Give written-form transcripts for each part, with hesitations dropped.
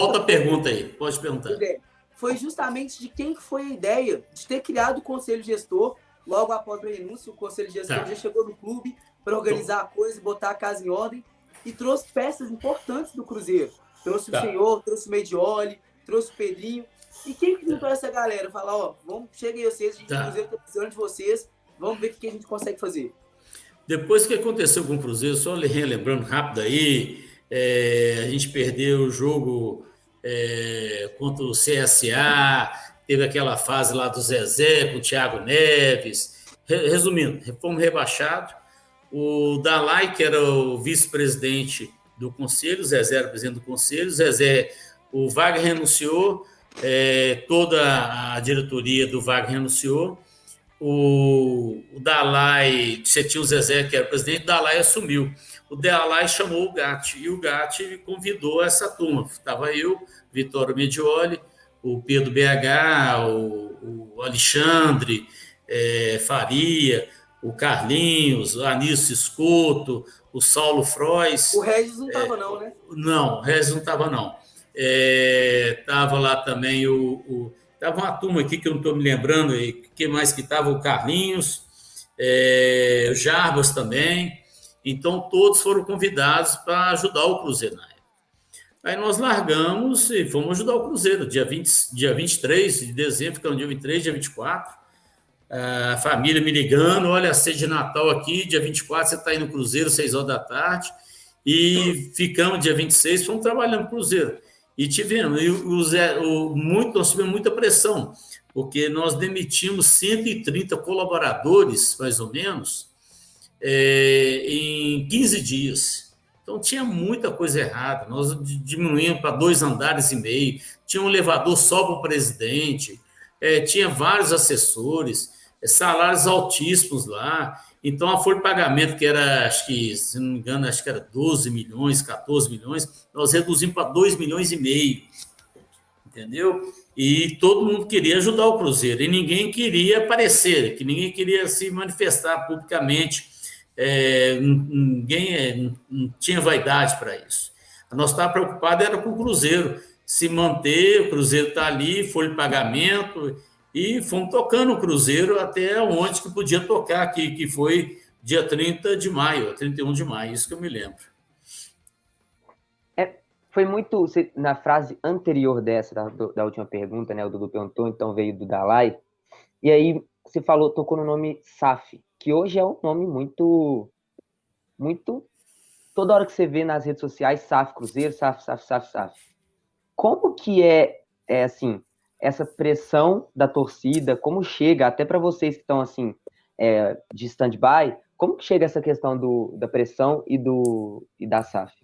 Volta a pergunta aí, pode perguntar. Foi justamente de quem foi a ideia de ter criado o Conselho Gestor. Logo após o renúncio, o Conselho Gestor já chegou no clube para organizar a coisa, botar a casa em ordem e trouxe peças importantes do Cruzeiro. Trouxe o Senhor, trouxe o Medioli, trouxe o Pedrinho. E quem que juntou essa galera? Falar, ó, cheguem vocês, o Cruzeiro está precisando de vocês, vamos ver o que a gente consegue fazer. Depois que aconteceu com o Cruzeiro, só relembrando rápido aí, a gente perdeu o jogo contra o CSA, teve aquela fase lá do Zezé com o Thiago Neves. Resumindo, fomos rebaixados. O Dalai, que era o vice-presidente do conselho, o Zezé era o presidente do conselho, o Wagner renunciou, toda a diretoria do Wagner renunciou. O Dalai, você tinha o Zezé, que era o presidente, o Dalai assumiu. O Dalai chamou o Gatti, e o Gatti convidou essa turma. Estava eu, Vitório Medioli, o Pedro BH, o Alexandre Faria, o Carlinhos, o Anísio Escoto, o Saulo Frois. O Regis não estava não, né? Não, o Regis não estava não. Estava lá também Estava uma turma aqui que eu não estou me lembrando, que mais que estava? O Carlinhos, o Jarbas também. Então, todos foram convidados para ajudar o Cruzeiro na época. Aí nós largamos e fomos ajudar o Cruzeiro, dia 23 de dezembro, ficamos dia 23, dia 24. A família me ligando, olha, a ceia de Natal aqui, dia 24 você está aí no Cruzeiro, 6 horas da tarde. E ficamos dia 26, fomos trabalhando no Cruzeiro. E tivemos, nós tivemos muita pressão, porque nós demitimos 130 colaboradores, mais ou menos, em 15 dias. Então, tinha muita coisa errada. Nós diminuímos para 2,5 andares, tinha um elevador só para o presidente, tinha vários assessores, salários altíssimos lá. Então, a folha de pagamento, que era, acho que, se não me engano, acho que era 12 milhões, 14 milhões, nós reduzimos para 2,5 milhões. Entendeu? E todo mundo queria ajudar o Cruzeiro, e ninguém queria aparecer, que ninguém queria se manifestar publicamente, ninguém não tinha vaidade para isso. Nós estávamos preocupados era com o Cruzeiro, se manter, o Cruzeiro está ali, folha de pagamento, e fomos tocando o Cruzeiro até onde que podia tocar aqui, que foi dia 30 de maio, 31 de maio, isso que eu me lembro. Foi muito, na frase anterior dessa, da última pergunta, né, o Dudu perguntou, então veio do Dalai, e aí você tocou no nome SAF, que hoje é um nome muito, toda hora que você vê nas redes sociais, SAF Cruzeiro, SAF. Como que assim, essa pressão da torcida, como chega, até para vocês que estão assim, de stand-by, como que chega essa questão da pressão e da SAF?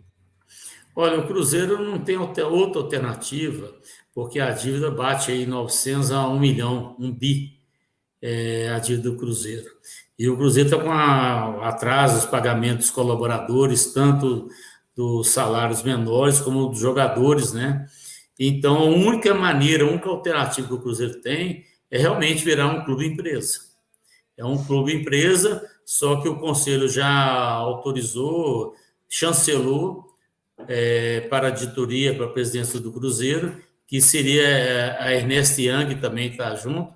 Olha, o Cruzeiro não tem outra alternativa, porque a dívida bate aí 900 a 1 milhão, 1 bi, a dívida do Cruzeiro. E o Cruzeiro está com atraso dos pagamentos dos colaboradores, tanto dos salários menores como dos jogadores, né? Então, a única alternativa que o Cruzeiro tem é realmente virar um clube empresa. É um clube empresa, só que o Conselho já autorizou, chancelou para a diretoria, para a presidência do Cruzeiro, que seria a Ernest Young também está junto,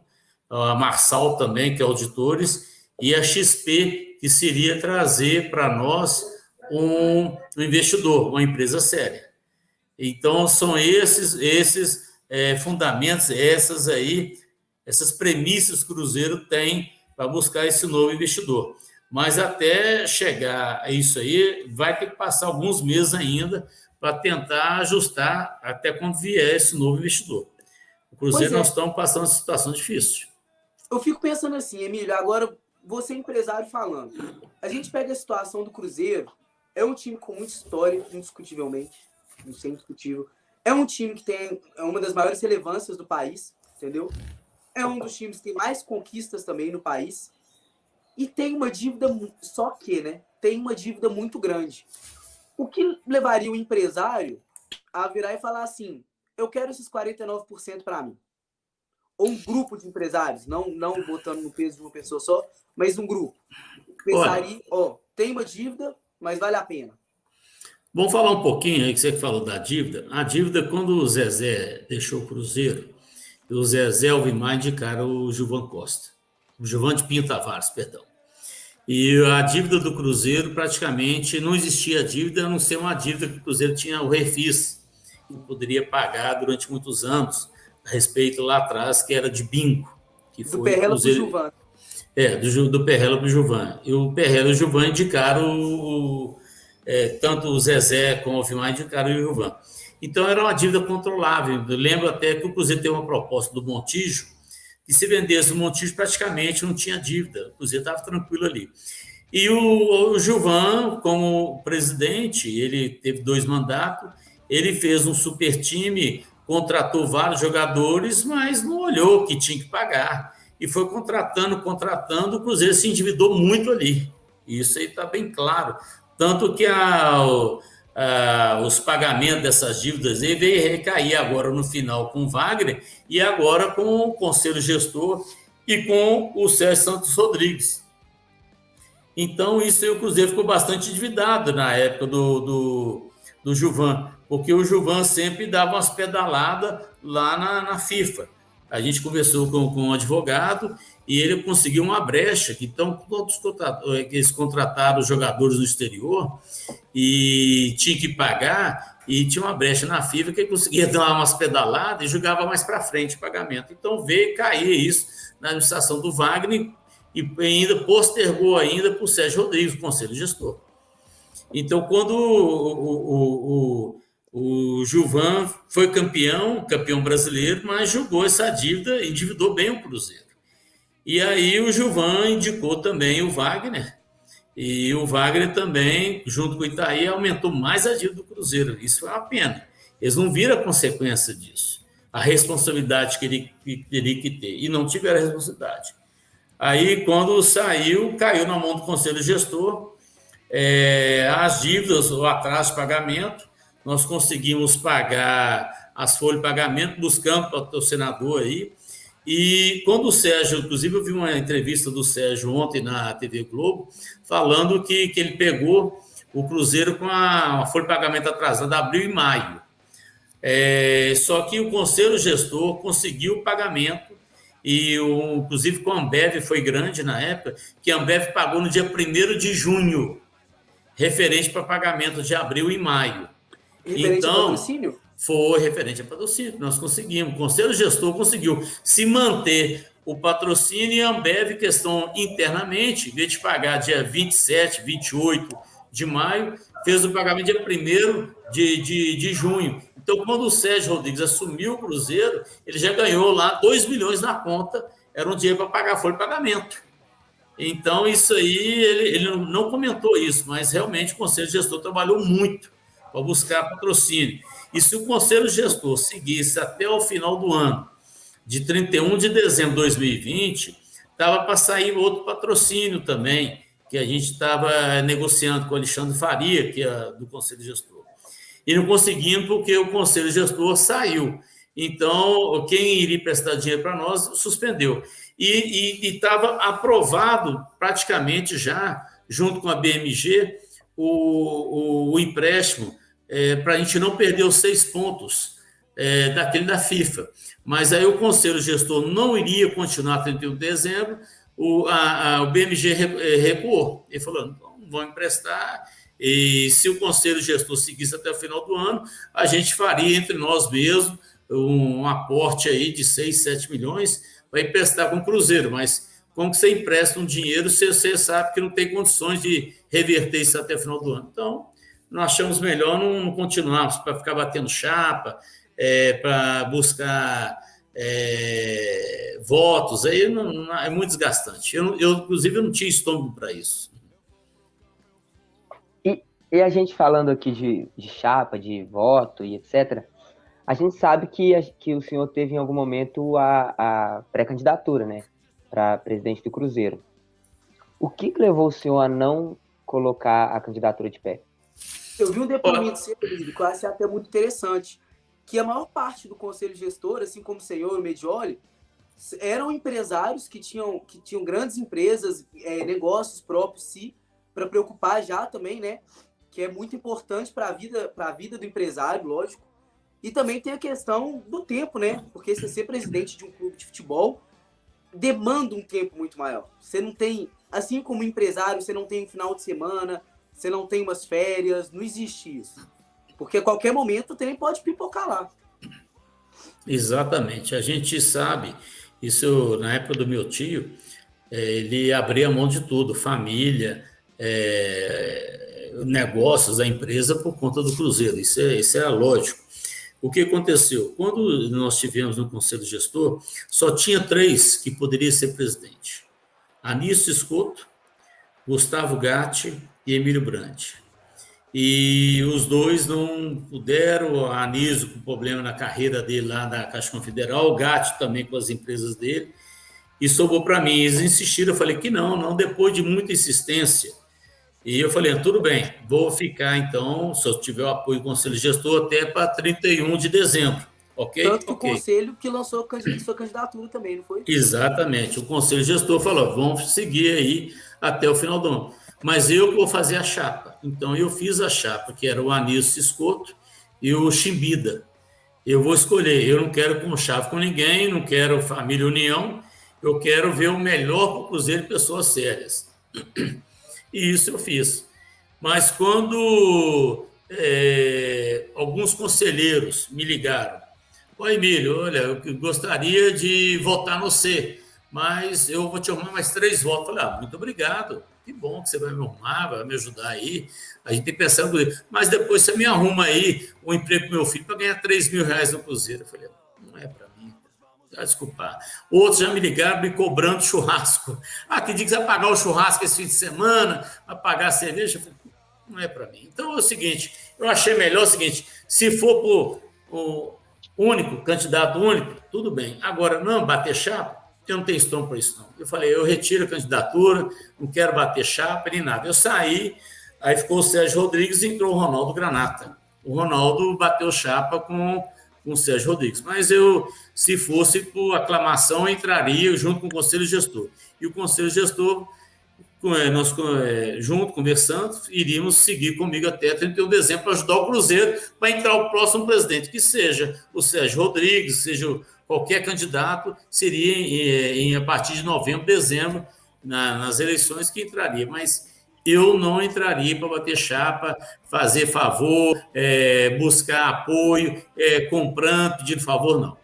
a Marçal também, que é auditores, e a XP, que seria trazer para nós um investidor, uma empresa séria. Então, são esses fundamentos, essas premissas que o Cruzeiro tem para buscar esse novo investidor. Mas até chegar a isso aí, vai ter que passar alguns meses ainda para tentar ajustar até quando vier esse novo investidor. O Cruzeiro, nós estamos passando uma situação difícil. Eu fico pensando assim, Emílio, agora você empresário falando. A gente pega a situação do Cruzeiro, é um time com muita história, indiscutivelmente, isso é indiscutível. É um time que tem uma das maiores relevâncias do país, entendeu? É um dos times que tem mais conquistas também no país. E tem uma dívida, só que, né? Tem uma dívida muito grande. O que levaria o empresário a virar e falar assim, eu quero esses 49% para mim? Ou um grupo de empresários, não botando no peso de uma pessoa só, mas um grupo. Pensaria, tem uma dívida, mas vale a pena. Vamos falar um pouquinho aí que você falou da dívida. A dívida, quando o Zezé deixou o Cruzeiro, o Zezé e o Alvimar indicaram o Gilvan Costa. O Gilvan de Pinho Tavares, perdão. E a dívida do Cruzeiro, praticamente, não existia dívida, a não ser uma dívida que o Cruzeiro tinha o refis, que poderia pagar durante muitos anos, a respeito lá atrás, que era de bingo, que Do foi o Perrela pro Cruzeiro. Gilvan. Do Perrela para o Gilvan. E o Perrela e o Gilvan indicaram tanto o Zezé como o Alvimar indicaram o Gilvan. Então era uma dívida controlável. Eu lembro até que o Cruzeiro teve uma proposta do Montijo, que se vendesse o Montijo praticamente não tinha dívida. O Cruzeiro estava tranquilo ali. E o Gilvan, como presidente, ele teve 2 mandatos, ele fez um super time, contratou vários jogadores, mas não olhou que tinha que pagar. E foi contratando, o Cruzeiro se endividou muito ali. Isso aí está bem claro. Tanto que os pagamentos dessas dívidas aí veio recair agora no final com o Wagner e agora com o Conselho Gestor e com o Sérgio Santos Rodrigues. Então, isso aí o Cruzeiro ficou bastante endividado na época do Gilvan, porque o Gilvan sempre dava umas pedaladas lá na FIFA. A gente conversou com um advogado e ele conseguiu uma brecha. Então, todos eles contrataram os jogadores no exterior e tinha que pagar, e tinha uma brecha na FIFA que ele conseguia dar umas pedaladas e jogava mais para frente o pagamento. Então, veio cair isso na administração do Wagner e ainda postergou ainda para o Sérgio Rodrigues, o conselho gestor. Então, quando o Gilvan foi campeão brasileiro, mas jogou essa dívida, endividou bem o Cruzeiro. E aí o Gilvan indicou também o Wagner, e o Wagner também, junto com o Itaí, aumentou mais a dívida do Cruzeiro. Isso é uma pena. Eles não viram a consequência disso, a responsabilidade que ele teria que ter, e não tiveram a responsabilidade. Aí, quando saiu, caiu na mão do conselho gestor, as dívidas, o atraso de pagamento, nós conseguimos pagar as folhas de pagamento, buscando patrocinador aí, e quando o Sérgio, inclusive eu vi uma entrevista do Sérgio ontem na TV Globo, falando que ele pegou o Cruzeiro com a folha de pagamento atrasada, abril e maio. Só que o conselho gestor conseguiu o pagamento, e inclusive com a Ambev foi grande na época, que a Ambev pagou no dia 1º de junho, referente para pagamento de abril e maio. Referente ao patrocínio? Foi referente a patrocínio, nós conseguimos. O conselho gestor conseguiu se manter o patrocínio, e a Ambev, questão internamente, em vez de pagar dia 27, 28 de maio, fez o pagamento dia 1º de junho. Então, quando o Sérgio Rodrigues assumiu o Cruzeiro, ele já ganhou lá 2 milhões na conta, era um dinheiro para pagar a folha de pagamento. Então, isso aí, ele não comentou isso, mas realmente o conselho gestor trabalhou muito para buscar patrocínio. E se o conselho gestor seguisse até o final do ano, de 31 de dezembro de 2020, estava para sair outro patrocínio também, que a gente estava negociando com o Alexandre Faria, que é do conselho gestor. E não conseguimos porque o conselho gestor saiu. Então, quem iria prestar dinheiro para nós suspendeu. E estava aprovado praticamente já, junto com a BMG, o empréstimo, para a gente não perder os 6 pontos daquele da FIFA. Mas aí o conselho gestor não iria continuar até 31 de dezembro, o BMG recuou. Ele falou, não vão emprestar, e se o conselho gestor seguisse até o final do ano, a gente faria entre nós mesmos um aporte aí de 6, 7 milhões para emprestar com o Cruzeiro, mas como que você empresta um dinheiro se você sabe que não tem condições de reverter isso até o final do ano? Então, nós achamos melhor não continuarmos para ficar batendo chapa, para buscar votos, aí é muito desgastante. Inclusive, eu não tinha estômago para isso. E a gente falando aqui de chapa, de voto e etc., a gente sabe que o senhor teve em algum momento a pré-candidatura, né, para presidente do Cruzeiro. O que levou o senhor a não colocar a candidatura de pé? Eu vi um depoimento seu, que eu achei até muito interessante, que a maior parte do conselho gestor, assim como o senhor, o Medioli, eram empresários que tinham grandes empresas, negócios próprios, para preocupar já também, né, que é muito importante para a vida do empresário, lógico. E também tem a questão do tempo, né? Porque você ser presidente de um clube de futebol demanda um tempo muito maior. Você não tem, assim como empresário, você não tem um final de semana, você não tem umas férias, não existe isso. Porque a qualquer momento o trem pode pipocar lá. Exatamente. A gente sabe, isso na época do meu tio, ele abria mão de tudo, família, negócios, a empresa, por conta do Cruzeiro. Isso é lógico. O que aconteceu? Quando nós tivemos no Conselho Gestor, só tinha 3 que poderiam ser presidente. Anísio Escoto, Gustavo Gatti e Emílio Brandt. E os 2 não puderam, a Anísio com problema na carreira dele lá na Caixa Confederal, o Gatti também com as empresas dele, e sobrou para mim. Eles insistiram, eu falei que não, depois de muita insistência. E eu falei, tudo bem, vou ficar então, se eu tiver o apoio do Conselho Gestor, até para 31 de dezembro, ok? Tanto que Ok. o Conselho que lançou sua candidatura também, não foi? Exatamente, o Conselho Gestor falou, vamos seguir aí até o final do ano. Mas eu vou fazer a chapa. Então, eu fiz a chapa, que era o Anísio Escoto e o Chimbida. Eu vou escolher, eu não quero conchave com ninguém, não quero família união, eu quero ver o melhor para o Cruzeiro de pessoas sérias. E isso eu fiz. Mas quando alguns conselheiros me ligaram, oi, Emílio, olha, eu gostaria de votar no C, mas eu vou te arrumar mais 3 votos. Eu falei, muito obrigado, que bom que você vai me arrumar, vai me ajudar aí. A gente tem que pensar no Cruzeiro. Mas depois você me arruma aí um emprego para meu filho para ganhar R$3.000 no Cruzeiro. Eu falei, não é para mim. Desculpa. Outros já me ligaram me cobrando churrasco. Que dia que você vai pagar o churrasco esse fim de semana, vai pagar a cerveja? Eu falei, não é para mim. Então é o seguinte, eu achei melhor o seguinte, se for por único, candidato único, tudo bem. Agora, não, bater chapa, eu não tenho estômago para isso, não. Eu falei, eu retiro a candidatura, não quero bater chapa nem nada. Eu saí, aí ficou o Sérgio Rodrigues e entrou o Ronaldo Granata. O Ronaldo bateu chapa com o Sérgio Rodrigues. Mas eu, se fosse por aclamação, eu entraria junto com o Conselho Gestor. E o Conselho Gestor, nós junto, conversando, iríamos seguir comigo até 31 de dezembro para ajudar o Cruzeiro para entrar o próximo presidente, que seja o Sérgio Rodrigues, seja qualquer candidato, seria a partir de novembro, dezembro, nas eleições que entraria. Mas eu não entraria para bater chapa, fazer favor, buscar apoio, comprando, pedindo favor, não.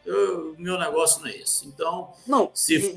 Meu negócio não é esse. Então, não, se